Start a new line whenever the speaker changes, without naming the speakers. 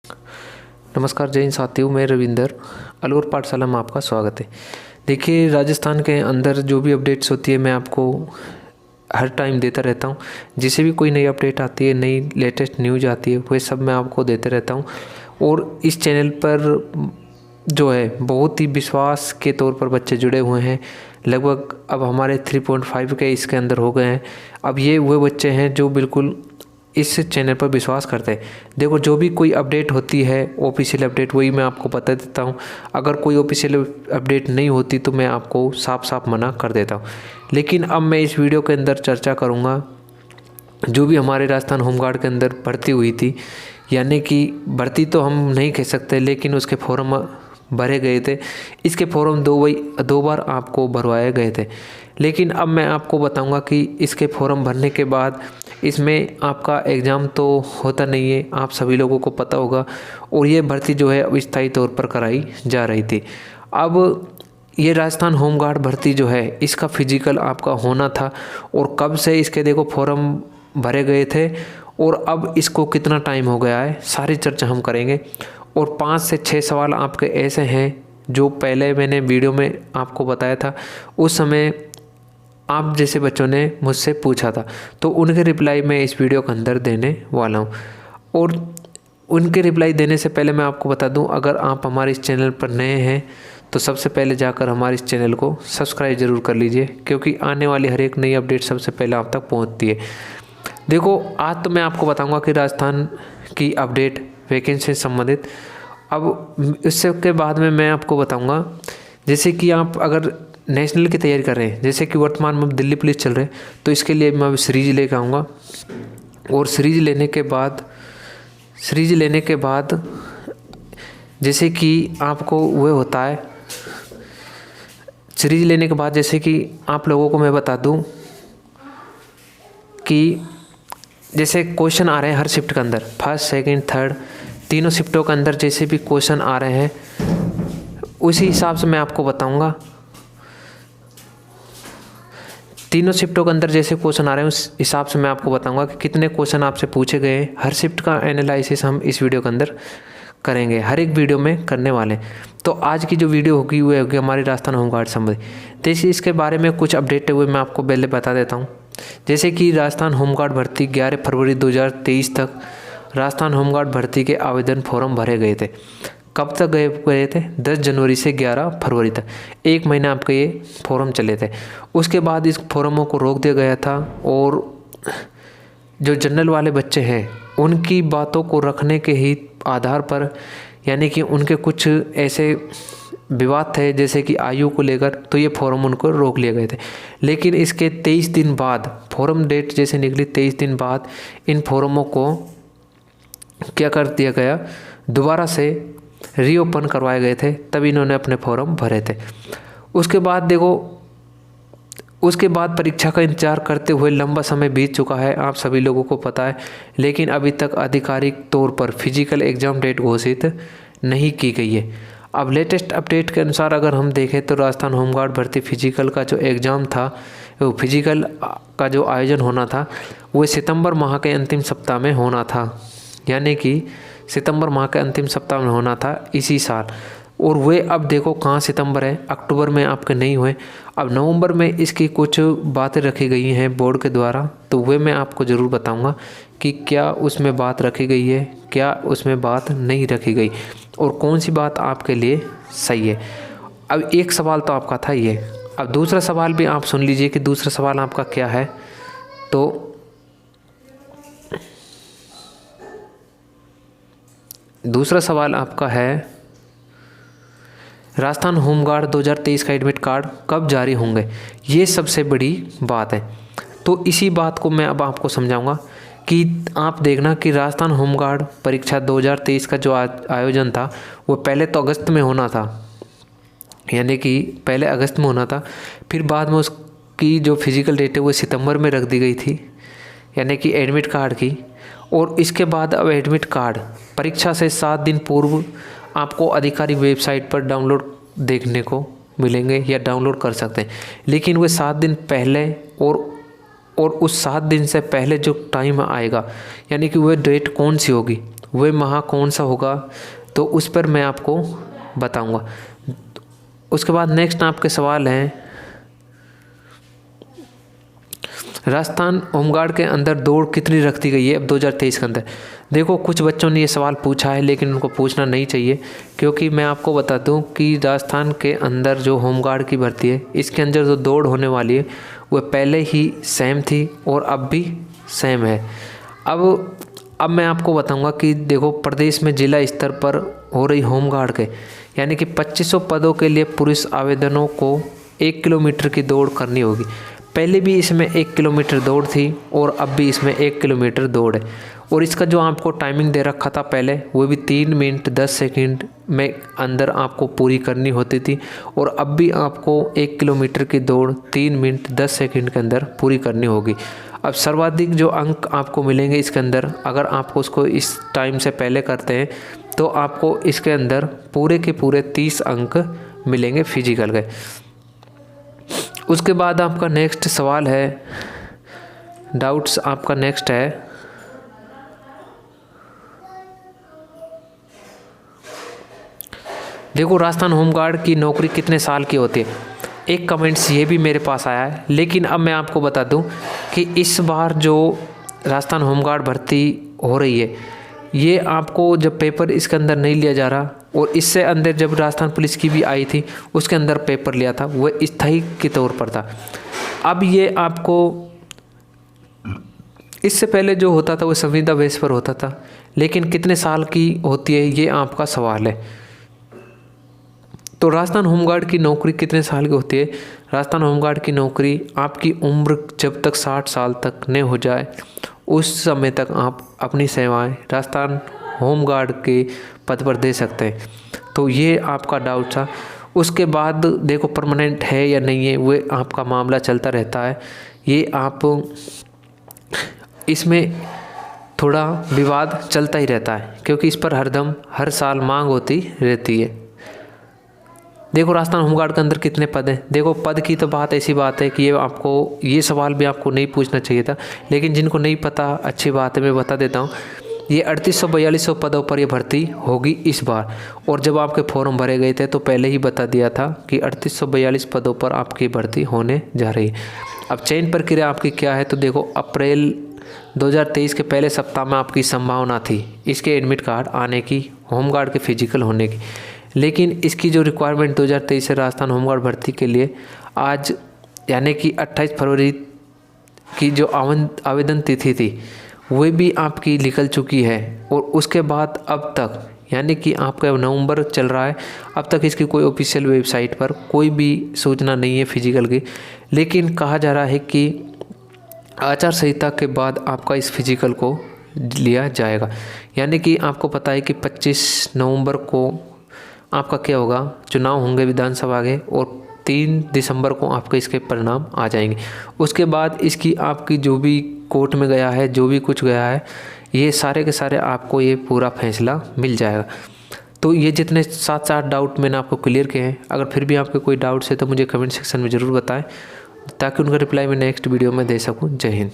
नमस्कार जय हिंद साथियों, मैं रविंदर अलवर पाठशाला में आपका स्वागत है। देखिए, राजस्थान के अंदर जो भी अपडेट्स होती है मैं आपको हर टाइम देता रहता हूँ। जिसे भी कोई नई अपडेट आती है, नई लेटेस्ट न्यूज़ आती है, वह सब मैं आपको देते रहता हूँ। और इस चैनल पर जो है बहुत ही विश्वास के तौर पर बच्चे जुड़े हुए हैं। लगभग अब हमारे 3.5 के इसके अंदर हो गए हैं। अब ये वो बच्चे हैं जो बिल्कुल इस चैनल पर विश्वास करते हैं। देखो, जो भी कोई अपडेट होती है ऑफिशियल अपडेट, वही मैं आपको बता देता हूँ। अगर कोई ऑफिशियल अपडेट नहीं होती तो मैं आपको साफ साफ मना कर देता हूँ। लेकिन अब मैं इस वीडियो के अंदर चर्चा करूँगा जो भी हमारे राजस्थान होमगार्ड के अंदर भर्ती हुई थी, यानी कि भर्ती तो हम नहीं कह सकते, लेकिन उसके फॉर्म भरे गए थे। इसके फॉर्म दो बार आपको भरवाए गए थे। लेकिन अब मैं आपको बताऊंगा कि इसके फॉर्म भरने के बाद इसमें आपका एग्ज़ाम तो होता नहीं है, आप सभी लोगों को पता होगा। और ये भर्ती जो है अब स्थायी तौर पर कराई जा रही थी। अब ये राजस्थान होमगार्ड भर्ती जो है इसका फिजिकल आपका होना था, और कब से इसके देखो फॉर्म भरे गए थे और अब इसको कितना टाइम हो गया है, सारी चर्चा हम करेंगे। और 5 से 6 सवाल आपके ऐसे हैं जो पहले मैंने वीडियो में आपको बताया था, उस समय आप जैसे बच्चों ने मुझसे पूछा था, तो उनके रिप्लाई मैं इस वीडियो के अंदर देने वाला हूँ। और उनके रिप्लाई देने से पहले मैं आपको बता दूँ, अगर आप हमारे इस चैनल पर नए हैं तो सबसे पहले जाकर हमारे इस चैनल को सब्सक्राइब ज़रूर कर लीजिए, क्योंकि आने वाली हर एक नई अपडेट सबसे पहले आप तक पहुँचती है। देखो, आज तो मैं आपको बताऊंगा कि राजस्थान की अपडेट वैकेंसी से संबंधित। अब इससे के बाद में मैं आपको बताऊंगा, जैसे कि आप अगर नेशनल की तैयारी कर रहे हैं, जैसे कि वर्तमान में दिल्ली पुलिस चल रहे हैं, तो इसके लिए मैं सीरीज लेकर आऊँगा। और सीरीज लेने के बाद जैसे कि आपको वह होता है, सीरीज लेने के बाद जैसे कि आप लोगों को मैं बता दूं कि जैसे क्वेश्चन आ रहे हैं हर शिफ्ट के अंदर, फर्स्ट सेकंड थर्ड तीनों शिफ्टों के अंदर जैसे भी क्वेश्चन आ रहे हैं, उसी हिसाब से मैं आपको बताऊंगा। तीनों शिफ्टों के अंदर जैसे क्वेश्चन आ रहे हैं उस हिसाब से मैं आपको बताऊंगा कि कितने क्वेश्चन आपसे पूछे गए। हर शिफ्ट का एनालिसिस हम इस वीडियो के अंदर करेंगे, हर एक वीडियो में करने वाले। तो आज की जो वीडियो होगी वो होगी हमारी राजस्थान होमगार्ड संबंधी। जैसे इसके बारे में कुछ अपडेट हुए मैं आपको पहले बता देता हूँ। जैसे कि राजस्थान होमगार्ड भर्ती 11 फरवरी 2023 तक राजस्थान होमगार्ड भर्ती के आवेदन फॉर्म भरे गए थे। कब तक गए थे? 10 जनवरी से 11 फरवरी तक, 1 महीना आपके ये फॉर्म चले थे। उसके बाद इस फॉर्मों को रोक दिया गया था, और जो जनरल वाले बच्चे हैं उनकी बातों को रखने के ही आधार पर, यानी कि उनके कुछ ऐसे विवाद थे जैसे कि आयु को लेकर, तो ये फॉर्म उनको रोक लिए गए थे। लेकिन इसके 23 दिन बाद, फॉर्म डेट जैसे निकली 23 दिन बाद, इन फॉर्मों को क्या कर दिया गया, दोबारा से रीओपन करवाए गए थे, तब इन्होंने अपने फॉर्म भरे थे। उसके बाद देखो, उसके बाद परीक्षा का इंतजार करते हुए लंबा समय बीत चुका है, आप सभी लोगों को पता है। लेकिन अभी तक आधिकारिक तौर पर फिजिकल एग्ज़ाम डेट घोषित नहीं की गई है। अब लेटेस्ट अपडेट के अनुसार अगर हम देखें तो राजस्थान होमगार्ड भर्ती फिजिकल का जो एग्ज़ाम था, वो फिजिकल का जो आयोजन होना था वो सितंबर माह के अंतिम सप्ताह में होना था, यानी कि सितंबर माह के अंतिम सप्ताह में होना था इसी साल। और वे अब देखो कहाँ सितंबर है, अक्टूबर में आपके नहीं हुए। अब नवंबर में इसकी कुछ बातें रखी गई हैं बोर्ड के द्वारा, तो वे मैं आपको ज़रूर बताऊंगा कि क्या उसमें बात रखी गई है, क्या उसमें बात नहीं रखी गई, और कौन सी बात आपके लिए सही है। अब एक सवाल तो आपका था ये। अब दूसरा सवाल भी आप सुन लीजिए कि दूसरा सवाल आपका क्या है। तो दूसरा सवाल आपका है, राजस्थान होमगार्ड 2023 का एडमिट कार्ड कब जारी होंगे? ये सबसे बड़ी बात है। तो इसी बात को मैं अब आपको समझाऊंगा कि आप देखना कि राजस्थान होमगार्ड परीक्षा 2023 का जो आयोजन था वो पहले तो अगस्त में होना था, यानी कि पहले अगस्त में होना था। फिर बाद में उसकी जो फिजिकल डेट है वो सितंबर में रख दी गई थी, यानी कि एडमिट कार्ड की। और इसके बाद अब एडमिट कार्ड परीक्षा से 7 दिन पूर्व आपको आधिकारिक वेबसाइट पर डाउनलोड देखने को मिलेंगे या डाउनलोड कर सकते हैं। लेकिन वे 7 दिन पहले और उस 7 दिन से पहले जो टाइम आएगा, यानी कि वह डेट कौन सी होगी, वह माह कौन सा होगा, तो उस पर मैं आपको बताऊंगा। उसके बाद नेक्स्ट आपके सवाल हैं, राजस्थान होमगार्ड के अंदर दौड़ कितनी रखती गई है अब 2023 के अंदर। देखो कुछ बच्चों ने ये सवाल पूछा है, लेकिन उनको पूछना नहीं चाहिए, क्योंकि मैं आपको बता दूं कि राजस्थान के अंदर जो होमगार्ड की भर्ती है, इसके अंदर जो दौड़ होने वाली है वह पहले ही सेम थी और अब भी सेम है। अब मैं आपको बताऊंगा कि देखो प्रदेश में जिला स्तर पर हो रही होमगार्ड के यानी कि 2500 पदों के लिए पुरुष आवेदनों को 1 किलोमीटर की दौड़ करनी होगी। पहले भी इसमें 1 किलोमीटर दौड़ थी और अब भी इसमें 1 किलोमीटर दौड़ है। और इसका जो आपको टाइमिंग दे रखा था पहले, वो भी 3 मिनट 10 सेकंड में अंदर आपको पूरी करनी होती थी, और अब भी आपको 1 किलोमीटर की दौड़ 3 मिनट 10 सेकंड के अंदर पूरी करनी होगी। अब सर्वाधिक जो अंक आपको मिलेंगे इसके अंदर, अगर आपको उसको इस टाइम से पहले करते हैं तो आपको इसके अंदर पूरे के पूरे 30 अंक मिलेंगे फिजिकल के। उसके बाद आपका नेक्स्ट सवाल है, डाउट्स आपका नेक्स्ट है, देखो राजस्थान होमगार्ड की नौकरी कितने साल की होती है। एक कमेंट्स ये भी मेरे पास आया है, लेकिन अब मैं आपको बता दूं कि इस बार जो राजस्थान होमगार्ड भर्ती हो रही है, ये आपको जब पेपर इसके अंदर नहीं लिया जा रहा, और इससे अंदर जब राजस्थान पुलिस की भी आई थी उसके अंदर पेपर लिया था, वह स्थायी के तौर पर था। अब ये आपको इससे पहले जो होता था वो संविदा बेस पर होता था, लेकिन कितने साल की होती है ये आपका सवाल है। तो राजस्थान होमगार्ड की नौकरी कितने साल की होती है। राजस्थान होमगार्ड की नौकरी आपकी उम्र जब तक 60 साल तक न हो जाए उस समय तक आप अपनी सेवाएं राजस्थान होमगार्ड के पद पर दे सकते हैं। तो ये आपका डाउट था। उसके बाद देखो परमानेंट है या नहीं है वो आपका मामला चलता रहता है, ये आप इसमें थोड़ा विवाद चलता ही रहता है, क्योंकि इस पर हरदम हर साल मांग होती रहती है। देखो राजस्थान होमगार्ड के अंदर कितने पद हैं। देखो पद की तो बात ऐसी बात है कि ये सवाल भी आपको नहीं पूछना चाहिए था, लेकिन जिनको नहीं पता अच्छी बात है, मैं बता देता हूँ। ये 3800-4200 पदों पर ये भर्ती होगी इस बार, और जब आपके फॉर्म भरे गए थे तो पहले ही बता दिया था कि 3842 पदों पर आपकी भर्ती होने जा रही है। अब चयन प्रक्रिया आपकी क्या है, तो देखो अप्रैल 2023 के पहले सप्ताह में आपकी संभावना थी इसके एडमिट कार्ड आने की, होमगार्ड के फिजिकल होने की, लेकिन इसकी जो रिक्वायरमेंट 2023 से राजस्थान होमगार्ड भर्ती के लिए आज यानी कि 28 फरवरी की जो आवेदन तिथि थी वह भी आपकी निकल चुकी है, और उसके बाद अब तक यानी कि आपका नवंबर चल रहा है, अब तक इसकी कोई ऑफिशियल वेबसाइट पर कोई भी सूचना नहीं है फिजिकल की। लेकिन कहा जा रहा है कि आचार संहिता के बाद आपका इस फिजिकल को लिया जाएगा, यानी कि आपको पता है कि 25 नवंबर को आपका क्या होगा, चुनाव होंगे विधानसभा के, और 3 दिसंबर को आपके इसके परिणाम आ जाएंगे। उसके बाद इसकी आपकी जो भी कोर्ट में गया है, जो भी कुछ गया है, ये सारे के सारे आपको ये पूरा फैसला मिल जाएगा। तो ये जितने 7-8 डाउट मैंने आपको क्लियर किए हैं, अगर फिर भी आपके कोई डाउट्स है तो मुझे कमेंट सेक्शन में ज़रूर बताएं, ताकि उनका रिप्लाई मैं नेक्स्ट वीडियो में दे सकूं। जय हिंद।